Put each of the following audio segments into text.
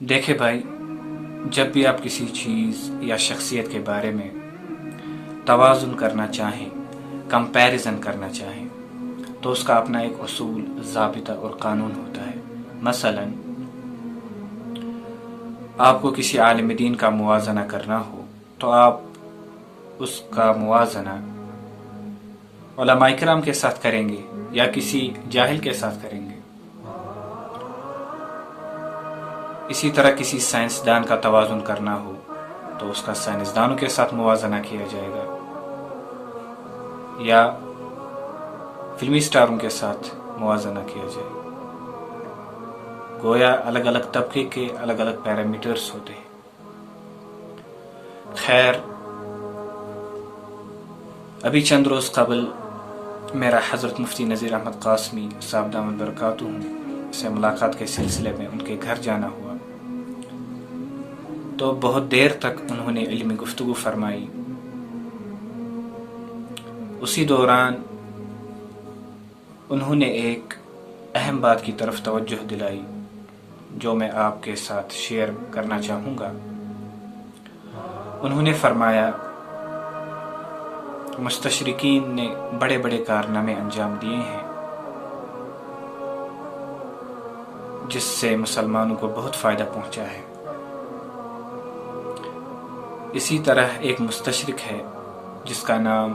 دیکھیں بھائی، جب بھی آپ کسی چیز یا شخصیت کے بارے میں توازن کرنا چاہیں، کمپیریزن کرنا چاہیں، تو اس کا اپنا ایک اصول، ضابطہ اور قانون ہوتا ہے۔ مثلا آپ کو کسی عالم دین کا موازنہ کرنا ہو تو آپ اس کا موازنہ علماء کرام کے ساتھ کریں گے یا کسی جاہل کے ساتھ کریں گے۔ اسی طرح کسی سائنسدان کا توازن کرنا ہو تو اس کا سائنسدانوں کے ساتھ موازنہ کیا جائے گا یا فلمی سٹاروں کے ساتھ موازنہ کیا جائے گا۔ گویا الگ الگ طبقے کے الگ الگ پیرامیٹرز ہوتے ہیں۔ خیر، ابھی چند روز قبل میرا حضرت مفتی نذیر احمد قاسمی صاحب دامت برکاتہ سے ملاقات کے سلسلے میں ان کے گھر جانا ہوا، تو بہت دیر تک انہوں نے علمی گفتگو فرمائی۔ اسی دوران انہوں نے ایک اہم بات کی طرف توجہ دلائی جو میں آپ کے ساتھ شیئر کرنا چاہوں گا۔ انہوں نے فرمایا مستشرقین نے بڑے بڑے کارنامے انجام دیے ہیں جس سے مسلمانوں کو بہت فائدہ پہنچا ہے۔ اسی طرح ایک مستشرق ہے جس کا نام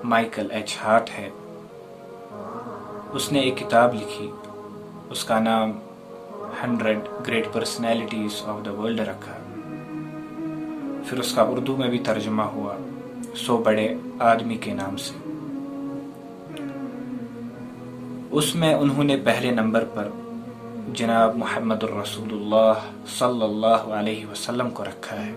مائیکل ایچ ہارٹ ہے۔ اس نے ایک کتاب لکھی، اس کا نام 100 great personalities of the world رکھا۔ پھر اس کا اردو میں بھی ترجمہ ہوا 100 بڑے آدمی کے نام سے۔ اس میں انہوں نے پہلے نمبر پر جناب محمد الرسول اللہ صلی اللہ علیہ وسلم کو رکھا ہے۔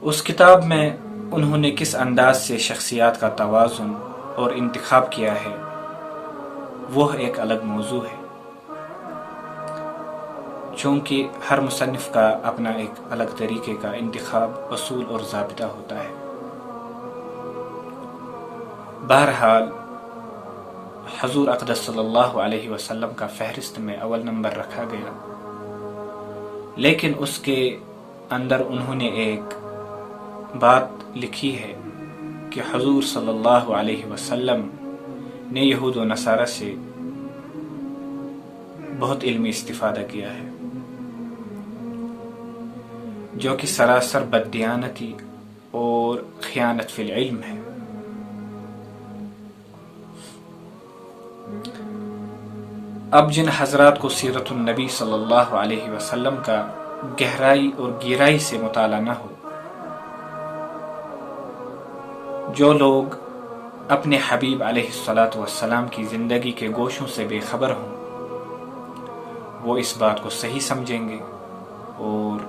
اس کتاب میں انہوں نے کس انداز سے شخصیات کا توازن اور انتخاب کیا ہے وہ ایک الگ موضوع ہے، چونکہ ہر مصنف کا اپنا ایک الگ طریقے کا انتخاب، اصول اور ضابطہ ہوتا ہے۔ بہرحال حضور اقدس صلی اللہ علیہ وسلم کا فہرست میں اول نمبر رکھا گیا، لیکن اس کے اندر انہوں نے ایک بات لکھی ہے کہ حضور صلی اللہ علیہ وسلم نے یہود و نصارہ سے بہت علمی استفادہ کیا ہے، جو کہ سراسر بددیانتی اور خیانت فی العلم ہے۔ اب جن حضرات کو سیرت النبی صلی اللہ علیہ وسلم کا گہرائی اور گہرائی سے مطالعہ نہ ہو، جو لوگ اپنے حبیب علیہ الصلاۃ والسلام کی زندگی کے گوشوں سے بے خبر ہوں، وہ اس بات کو صحیح سمجھیں گے اور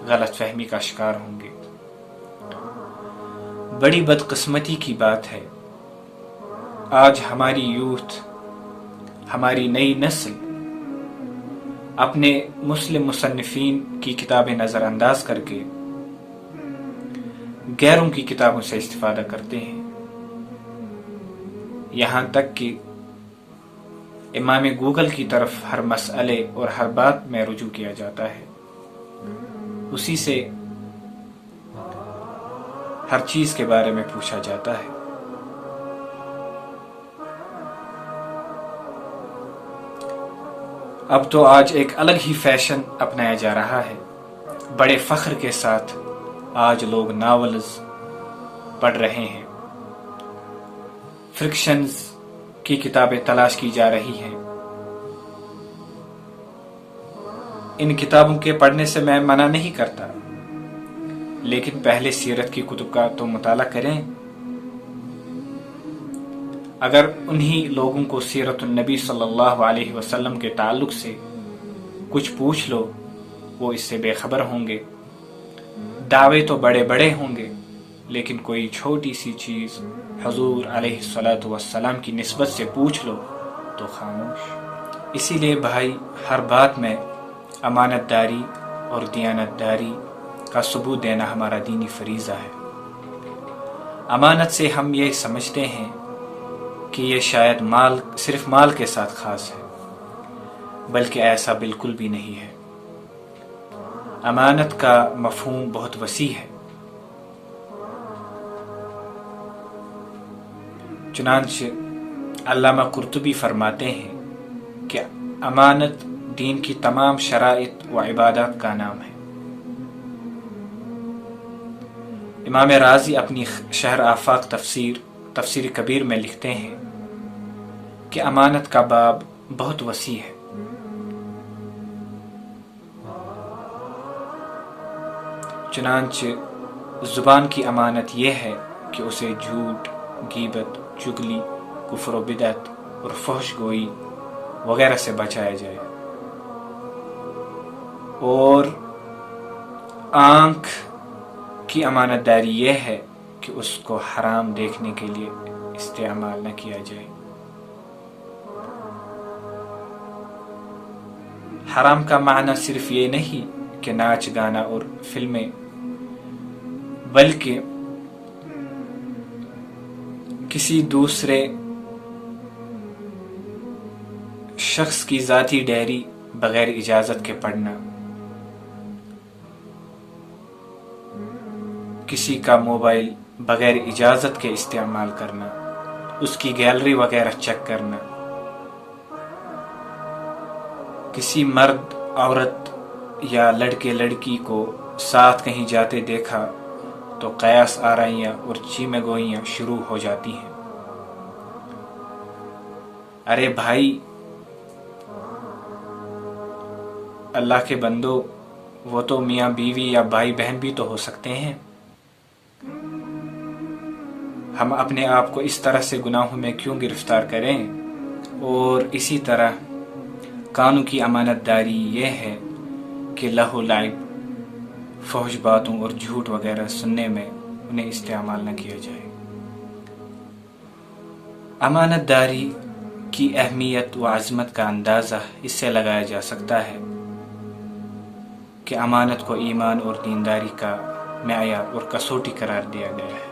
غلط فہمی کا شکار ہوں گے۔ بڑی بدقسمتی کی بات ہے، آج ہماری یوتھ، ہماری نئی نسل اپنے مسلم مصنفین کی کتابیں نظر انداز کر کے غیروں کی کتابوں سے استفادہ کرتے ہیں، یہاں تک کہ امام گوگل کی طرف ہر مسئلے اور ہر بات میں رجوع کیا جاتا ہے، اسی سے ہر چیز کے بارے میں پوچھا جاتا ہے۔ اب تو آج ایک الگ ہی فیشن اپنایا جا رہا ہے، بڑے فخر کے ساتھ آج لوگ ناولز پڑھ رہے ہیں، فرکشنز کی کتابیں تلاش کی جا رہی ہیں۔ ان کتابوں کے پڑھنے سے میں منع نہیں کرتا، لیکن پہلے سیرت کی کتب کا تو مطالعہ کریں۔ اگر انہی لوگوں کو سیرت النبی صلی اللہ علیہ وسلم کے تعلق سے کچھ پوچھ لو، وہ اس سے بے خبر ہوں گے۔ دعوے تو بڑے بڑے ہوں گے، لیکن کوئی چھوٹی سی چیز حضور علیہ الصلاۃ والسلام کی نسبت سے پوچھ لو تو خاموش۔ اسی لیے بھائی، ہر بات میں امانت داری اور دیانت داری کا ثبوت دینا ہمارا دینی فریضہ ہے۔ امانت سے ہم یہ سمجھتے ہیں کہ یہ شاید صرف مال کے ساتھ خاص ہے۔ بلکہ ایسا بالکل بھی نہیں ہے۔ امانت کا مفہوم بہت وسیع ہے۔ چنانچہ علامہ قرطبی فرماتے ہیں کہ امانت دین کی تمام شرائط و عبادات کا نام ہے۔ امام رازی اپنی شہر آفاق تفسیر کبیر میں لکھتے ہیں کہ امانت کا باب بہت وسیع ہے۔ چنانچہ زبان کی امانت یہ ہے کہ اسے جھوٹ، غیبت، چغلی، کفر و بدعت اور فحش گوئی وغیرہ سے بچایا جائے، اور آنکھ کی امانت داری یہ ہے کہ اس کو حرام دیکھنے کے لیے استعمال نہ کیا جائے۔ حرام کا معنی صرف یہ نہیں کہ ناچ گانا اور فلمیں، بلکہ کسی دوسرے شخص کی ذاتی ڈائری بغیر اجازت کے پڑھنا، کسی کا موبائل بغیر اجازت کے استعمال کرنا، اس کی گیلری وغیرہ چیک کرنا، کسی مرد عورت یا لڑکے لڑکی کو ساتھ کہیں جاتے دیکھا تو قیاس آرائیاں اور چیمے گوئیاں شروع ہو جاتی ہیں۔ ارے بھائی، اللہ کے بندو، وہ تو میاں بیوی یا بھائی بہن بھی تو ہو سکتے ہیں۔ ہم اپنے آپ کو اس طرح سے گناہوں میں کیوں گرفتار کریں؟ اور اسی طرح کانوں کی امانت داری یہ ہے کہ لہو و لعب، فحش باتوں اور جھوٹ وغیرہ سننے میں انہیں استعمال نہ کیا جائے۔ امانت داری کی اہمیت و عظمت کا اندازہ اس سے لگایا جا سکتا ہے کہ امانت کو ایمان اور دینداری کا معیار اور کسوٹی قرار دیا گیا ہے۔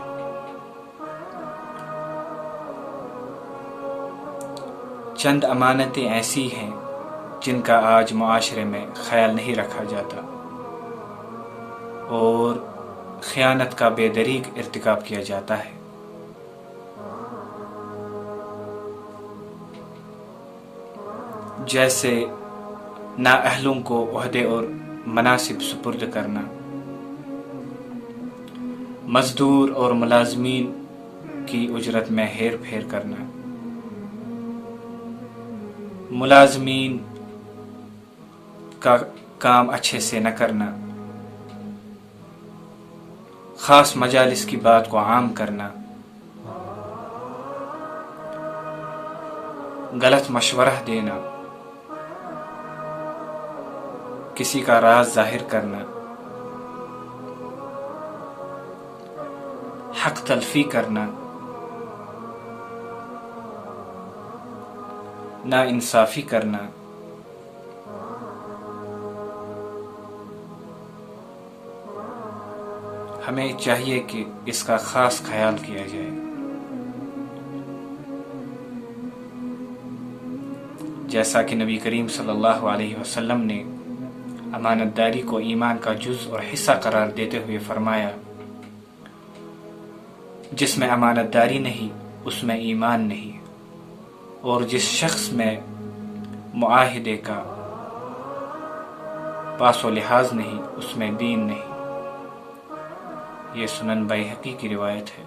چند امانتیں ایسی ہیں جن کا آج معاشرے میں خیال نہیں رکھا جاتا اور خیانت کا بے دریغ ارتکاب کیا جاتا ہے۔ جیسے نااہلوں کو عہدے اور مناصب سپرد کرنا، مزدور اور ملازمین کی اجرت میں ہیر پھیر کرنا، ملازمین کا کام اچھے سے نہ کرنا، خاص مجالس کی بات کو عام کرنا، غلط مشورہ دینا، کسی کا راز ظاہر کرنا، حق تلفی کرنا، نا انصافی کرنا، ہمیں چاہیے کہ اس کا خاص خیال کیا جائے۔ جیسا کہ نبی کریم صلی اللہ علیہ وسلم نے امانت داری کو ایمان کا جز اور حصہ قرار دیتے ہوئے فرمایا، جس میں امانت داری نہیں اس میں ایمان نہیں، اور جس شخص میں معاہدے کا پاس و لحاظ نہیں اس میں دین نہیں۔ یہ سنن بیہقی کی روایت ہے۔